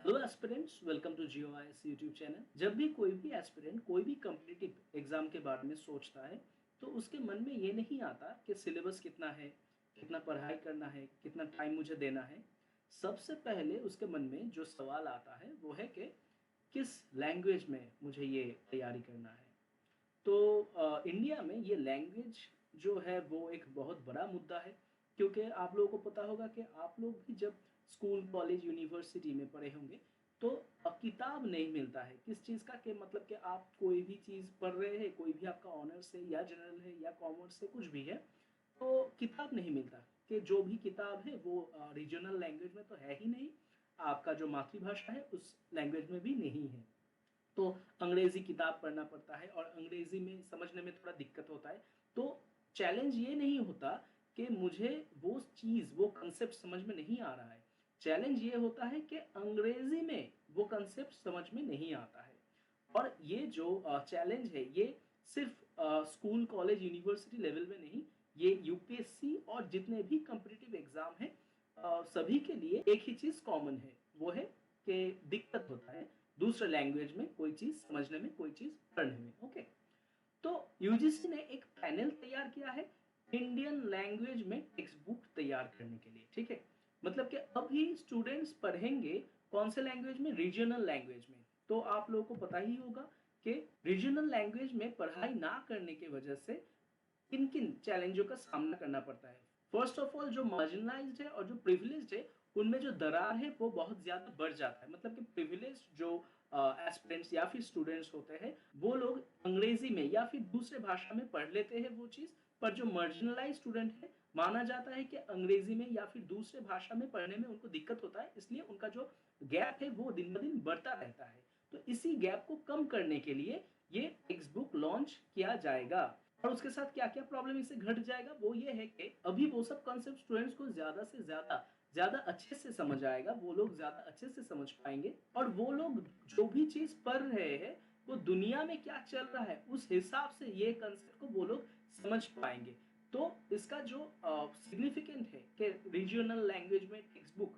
Hello aspirants, welcome to GOIS YouTube channel. जब भी कोई भी एस्पिरेंट कोई भी कॉम्पिटिटिव एग्जाम के बारे में सोचता है तो उसके मन में ये नहीं आता कि सिलेबस कितना है, कितना पढ़ाई करना है, कितना टाइम मुझे देना है। सबसे पहले उसके मन में जो सवाल आता है वो है कि किस लैंग्वेज में मुझे ये तैयारी करना है। तो इंडिया में ये लैंग्वेज जो है वो एक बहुत बड़ा मुद्दा है, क्योंकि आप लोगों को पता होगा कि आप लोग भी जब स्कूल, कॉलेज, यूनिवर्सिटी में पढ़े होंगे तो किताब नहीं मिलता है किस चीज़ का, कि मतलब कि आप कोई भी चीज़ पढ़ रहे हैं, कोई भी आपका ऑनर्स है या जनरल है या कॉमर्स है, कुछ भी है, तो किताब नहीं मिलता। कि जो भी किताब है वो रीजनल लैंग्वेज में तो है ही नहीं, आपका जो मातृभाषा है उस लैंग्वेज में भी नहीं है। तो अंग्रेजी किताब पढ़ना पड़ता है और अंग्रेजी में समझने में थोड़ा दिक्कत होता है। तो चैलेंज ये नहीं होता कि मुझे वो चीज़, वो कंसेप्ट समझ में नहीं आ रहा है। चैलेंज ये होता है कि अंग्रेजी में वो कंसेप्ट समझ में नहीं आता है। और ये जो चैलेंज है ये सिर्फ स्कूल, कॉलेज, यूनिवर्सिटी लेवल में नहीं, ये यूपीएससी और जितने भी कॉम्पिटिटिव एग्जाम हैं सभी के लिए एक ही चीज़ कॉमन है, वो है कि दिक्कत होता है दूसरे लैंग्वेज में कोई चीज़ समझने में, कोई चीज़ पढ़ने में। ओके, तो यूजीसी ने एक पैनल तैयार किया है इंडियन लैंग्वेज में टेक्स्ट बुक तैयार करने के लिए। ठीक है, मतलब कि अभी स्टूडेंट्स पढ़ेंगे कौन से लैंग्वेज में, रीजनल लैंग्वेज में। तो आप लोगों को पता ही होगा कि रीजनल लैंग्वेज में पढ़ाई ना करने की वजह से किन किन चैलेंजों का सामना करना पड़ता है। फर्स्ट ऑफ ऑल, जो मार्जिनलाइज्ड है और जो प्रिविलेज्ड है उनमें जो दरार है वो बहुत ज्यादा बढ़ जाता है। मतलब कि प्रिविलेज्ड जो एस्पिरेंट्स या फिर स्टूडेंट्स होते हैं वो लोग अंग्रेजी में या फिर दूसरे भाषा में पढ़ लेते हैं वो चीज़, पर जो मार्जिनलाइज स्टूडेंट है माना जाता है कि अंग्रेजी में या फिर दूसरे भाषा में पढ़ने में उनको दिक्कत होता है, इसलिए उनका जो गैप है वो दिन ब दिन बढ़ता रहता है। तो इसी गैप को कम करने के लिए ये टेक्स्ट बुक लॉन्च किया जाएगा। और उसके साथ क्या क्या प्रॉब्लम इससे घट जाएगा वो ये है कि अभी वो सब कॉन्सेप्ट स्टूडेंट्स को ज्यादा से ज्यादा अच्छे से समझ आएगा, वो लोग ज्यादा अच्छे से समझ पाएंगे और वो लोग जो भी चीज पढ़ रहे हैं वो दुनिया में क्या चल रहा है उस हिसाब से ये कंसेप्ट को वो लोग समझ पाएंगे। तो इसका जो सिग्निफिकेंट है कि रीजनल लैंग्वेज में टेक्स्ट बुक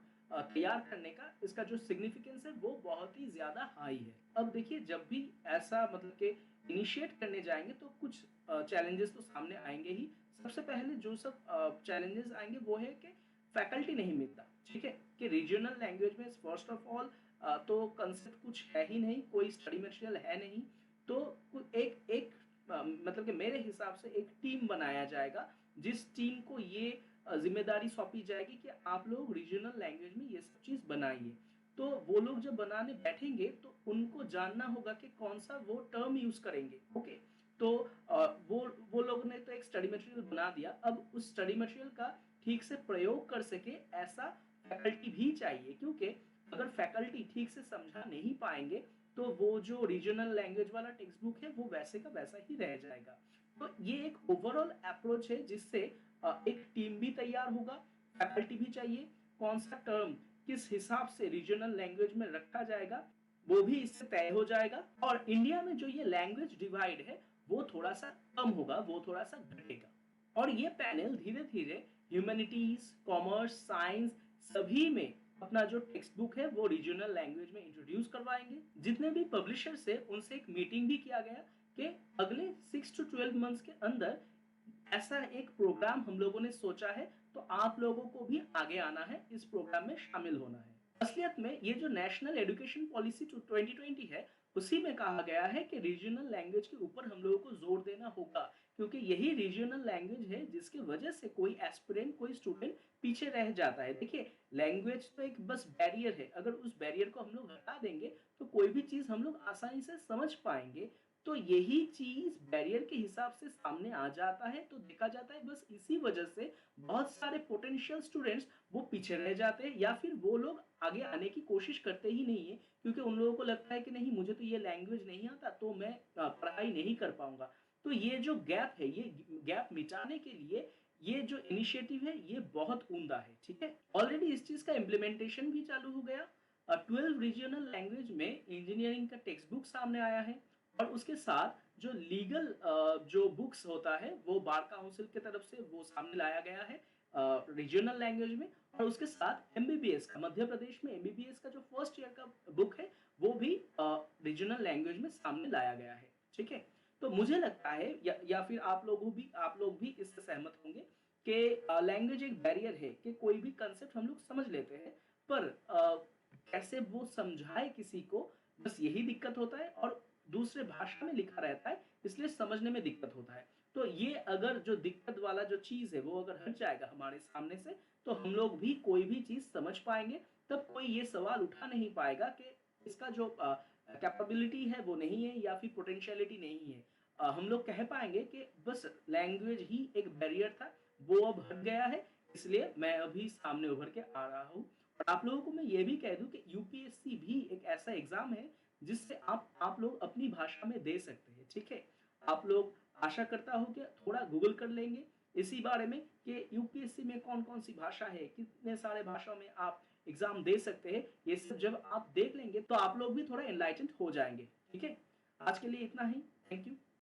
तैयार करने का, इसका जो सिग्निफिकेंस है वो बहुत ही ज्यादा हाई है। अब देखिए, जब भी ऐसा मतलब कि इनिशिएट करने जाएंगे तो कुछ चैलेंजेस तो सामने आएंगे ही। सबसे पहले जो सब चैलेंजेस आएंगे वो है कि फैकल्टी नहीं मिलता। ठीक है, कि रीजनल लैंग्वेज में फर्स्ट ऑफ ऑल तो कंसेप्ट कुछ है ही नहीं, कोई स्टडी मटेरियल है नहीं। तो एक एक मतलब कि मेरे हिसाब से एक टीम बनाया जाएगा जिस टीम को ये जिम्मेदारी सौंपी जाएगी कि आप लोग रीजनल लैंग्वेज में ये सब चीज़ बनाइए। तो वो लोग जब बनाने बैठेंगे तो उनको जानना होगा कि कौन सा वो टर्म यूज करेंगे। ओके, तो वो लोग ने तो एक स्टडी मटेरियल बना दिया, अब उस स्टडी मटेरियल का ठीक से प्रयोग कर सके ऐसा फैकल्टी भी चाहिए, क्योंकि अगर फैकल्टी ठीक से समझा नहीं पाएंगे तो वो जो रीजनल लैंग्वेज वाला टेक्स्ट बुक है वो वैसे का वैसा ही रह जाएगा। तो ये एक ओवरऑल अप्रोच है जिससे एक टीम भी तैयार होगा, फैकल्टी भी चाहिए, कौन सा टर्म किस हिसाब से रीजनल लैंग्वेज में रखा जाएगा वो भी इससे तय हो जाएगा। और इंडिया में जो ये लैंग्वेज डिवाइड है वो थोड़ा सा कम होगा, वो थोड़ा सा घटेगा। और ये पैनल धीरे धीरे ह्यूमैनिटीज, कॉमर्स, साइंस सभी में अपना जो टेक्स्ट बुक है वो रीजनल लैंग्वेज में इंट्रोड्यूस करवाएंगे। जितने भी पब्लिशर्स है उनसे एक मीटिंग भी किया गया कि अगले 6 to 12 मंथ्स के अंदर ऐसा एक प्रोग्राम हम लोगों ने सोचा है, तो आप लोगों को भी आगे आना है, इस प्रोग्राम में शामिल होना है। असलियत में ये जो नेशनल एजुकेशन पॉलिसी 2020 है उसी में कहा गया है कि रीजनल लैंग्वेज के ऊपर हम लोगों को जोर देना होगा, क्योंकि यही रीजनल लैंग्वेज है जिसकी वजह से कोई एस्पिरेंट, कोई स्टूडेंट पीछे रह जाता है। देखिए, लैंग्वेज तो एक बस बैरियर है, अगर उस बैरियर को हम लोग हटा देंगे तो कोई भी चीज हम लोग आसानी से समझ पाएंगे। तो यही चीज बैरियर के हिसाब से सामने आ जाता है, तो देखा जाता है बस इसी वजह से बहुत सारे पोटेंशियल स्टूडेंट्स वो पीछे रह जाते हैं या फिर वो लोग आगे आने की कोशिश करते ही नहीं है, क्योंकि उन लोगों को लगता है कि नहीं, मुझे तो ये लैंग्वेज नहीं आता तो मैं पढ़ाई नहीं कर पाऊंगा। तो ये जो गैप है, ये गैप मिटाने के लिए ये जो इनिशिएटिव है ये बहुत उम्दा है। ठीक है, ऑलरेडी इस चीज का इम्प्लीमेंटेशन भी चालू हो गया। 12 रीजनल लैंग्वेज में इंजीनियरिंग का टेक्स्ट बुक सामने आया है और उसके साथ जो लीगल जो बुक्स होता है वो बार काउंसिल की तरफ से वो सामने लाया गया है रीजनल लैंग्वेज में। और उसके साथ एमबीबीएस का, मध्य प्रदेश में एमबीबीएस का जो फर्स्ट ईयर का रीजनल लैंग्वेज में सामने लाया गया है, ठीक है? तो मुझे लगता है या फिर आप लोग भी इससे सहमत होंगे कि लैंग्वेज एक बैरियर है कि कोई भी कांसेप्ट हम लोग समझ लेते हैं, पर कैसे वो समझाए किसी को, बस यही दिक्कत होता है और दूसरे भाषा में लिखा रहता है, इसलिए समझने में दिक्कत होता है। तो ये अगर जो दिक्कत वाला जो चीज़ है, वो अगर हट जाएगा हमारे सामने से, तो हम लोग भी कोई भी चीज़ समझ पाएँगे, तब कोई ये सवाल उठा नहीं पाएगा कि इसका जो कैपेबिलिटी है वो नहीं है या फिर पोटेंशियलिटी नहीं है। हम लोग कह पाएँगे कि बस लैंग्वेज ही एक बैरियर था, वो अब हट गया है, इसलिए मैं अभी सामने उभर के आ रहा हूँ। और आप लोगों को मैं ये भी कह दूँ कि यूपीएससी भी एक ऐसा एग्ज़ाम है, जिससे आप लोग अपनी भाषा में दे सकते हैं, ठीक है? आप लोग आशा करता हूँ कि थोड़ा गूगल कर लेंगे इसी बारे में कि यूपीएससी में कौन-कौन सी भाषा है, कितने सारे भाषाओं में आप एग्ज़ाम दे सकते हैं। ये सब जब आप देख लेंगे तो आप लोग भी थोड़ा एनलाइटेंड हो जाएँगे, ठीक है? आज के लिए इतना ही। Thank you.